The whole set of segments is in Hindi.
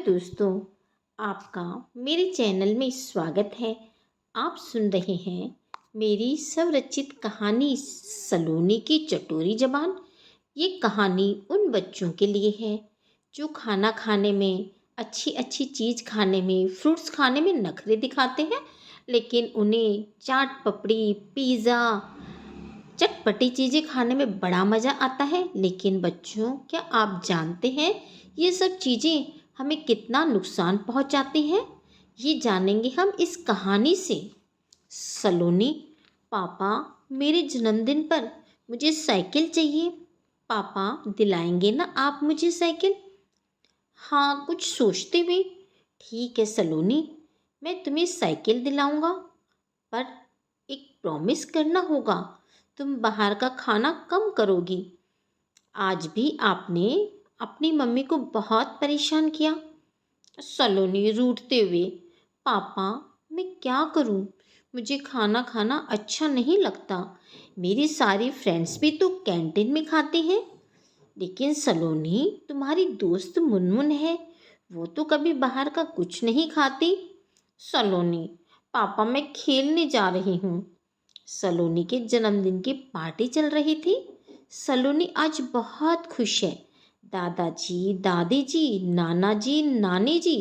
दोस्तों, आपका मेरे चैनल में स्वागत है। आप सुन रहे हैं मेरी स्वरचित कहानी सलोनी की चटोरी ज़बान। ये कहानी उन बच्चों के लिए है जो खाना खाने में, अच्छी अच्छी चीज़ खाने में, फ्रूट्स खाने में नखरे दिखाते हैं, लेकिन उन्हें चाट पपड़ी, पिज़्ज़ा, चटपटी चीज़ें खाने में बड़ा मज़ा आता है। लेकिन बच्चों, क्या आप जानते हैं ये सब चीज़ें हमें कितना नुकसान पहुंचाती हैं? ये जानेंगे हम इस कहानी से। सलोनी, पापा, मेरे जन्मदिन पर मुझे साइकिल चाहिए। पापा, दिलाएंगे ना आप मुझे साइकिल? हाँ, कुछ सोचते हुए। ठीक है सलोनी, मैं तुम्हें साइकिल दिलाऊंगा, पर एक प्रॉमिस करना होगा। तुम बाहर का खाना कम करोगी। आज भी आपने अपनी मम्मी को बहुत परेशान किया। सलोनी रूठते हुए, पापा, मैं क्या करूं? मुझे खाना खाना अच्छा नहीं लगता। मेरी सारी फ्रेंड्स भी तो कैंटीन में खाते हैं। लेकिन सलोनी, तुम्हारी दोस्त मुनमुन है, वो तो कभी बाहर का कुछ नहीं खाती। सलोनी, पापा, मैं खेलने जा रही हूँ। सलोनी के जन्मदिन की पार्टी चल रही थी। सलोनी आज बहुत खुश है। दादाजी, दादी जी, नाना जी, नानी जी,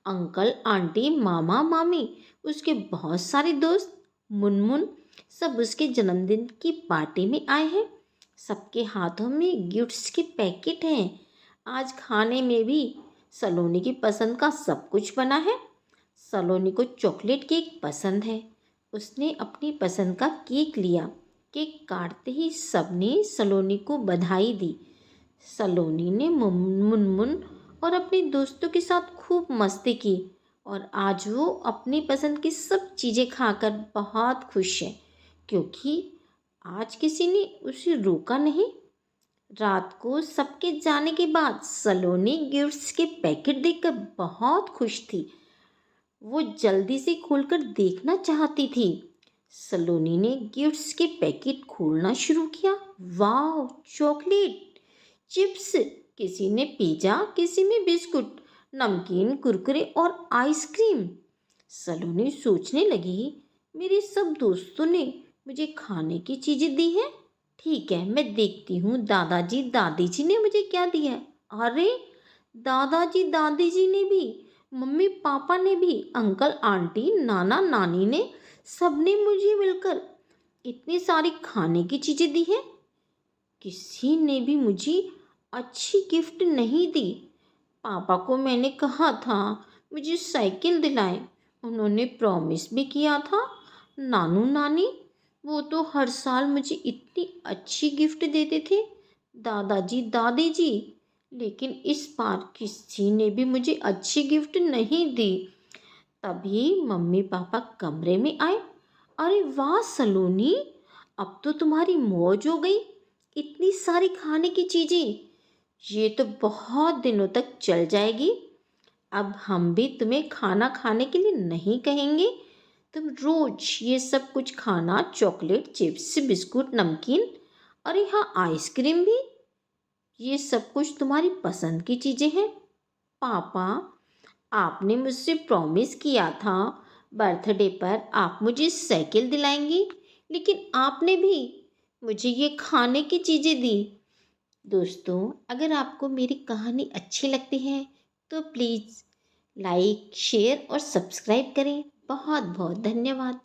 अंकल, आंटी, मामा, मामी, उसके बहुत सारे दोस्त, मुनमुन, सब उसके जन्मदिन की पार्टी में आए हैं। सबके हाथों में गिफ्ट्स के पैकेट हैं। आज खाने में भी सलोनी की पसंद का सब कुछ बना है। सलोनी को चॉकलेट केक पसंद है। उसने अपनी पसंद का केक लिया। केक काटते ही सबने सलोनी को बधाई दी। सलोनी ने मुनमुन और अपने दोस्तों के साथ खूब मस्ती की, और आज वो अपनी पसंद की सब चीज़ें खाकर बहुत खुश है, क्योंकि आज किसी ने उसे रोका नहीं। रात को सबके जाने के बाद सलोनी गिफ्ट्स के पैकेट देखकर बहुत खुश थी। वो जल्दी से खोलकर देखना चाहती थी। सलोनी ने गिफ्ट्स के पैकेट खोलना शुरू किया। वाह, चॉकलेट, चिप्स, किसी ने पिज़्ज़ा, किसी में बिस्कुट, नमकीन, कुरकुरे और आइसक्रीम। सलोनी सोचने लगी, मेरे सब दोस्तों ने मुझे खाने की चीज़ें दी हैं। ठीक है, मैं देखती हूँ दादाजी, दादी जी ने मुझे क्या दिया है। अरे, दादाजी, दादी जी ने भी, मम्मी पापा ने भी, अंकल आंटी, नाना नानी ने, सबने मुझे मिलकर इतनी सारी खाने की चीज़ें दी हैं। किसी ने भी मुझे अच्छी गिफ्ट नहीं दी। पापा को मैंने कहा था मुझे साइकिल दिलाएं, उन्होंने प्रॉमिस भी किया था। नानू नानी, वो तो हर साल मुझे इतनी अच्छी गिफ्ट देते थे। दादाजी, दादी जी, लेकिन इस बार किसी ने भी मुझे अच्छी गिफ्ट नहीं दी। तभी मम्मी पापा कमरे में आए। अरे वाह सलोनी, अब तो तुम्हारी मौज हो गई। इतनी सारी खाने की चीजें, ये तो बहुत दिनों तक चल जाएगी। अब हम भी तुम्हें खाना खाने के लिए नहीं कहेंगे। तुम रोज ये सब कुछ खाना, चॉकलेट, चिप्स, बिस्कुट, नमकीन, और यहाँ आइसक्रीम भी, ये सब कुछ तुम्हारी पसंद की चीजें हैं। पापा, आपने मुझसे प्रॉमिस किया था बर्थडे पर आप मुझे साइकिल दिलाएंगी, लेकिन आपने भी मुझे ये खाने की चीज़ें दी। दोस्तों, अगर आपको मेरी कहानी अच्छी लगती है तो प्लीज़ लाइक, शेयर और सब्सक्राइब करें। बहुत बहुत धन्यवाद।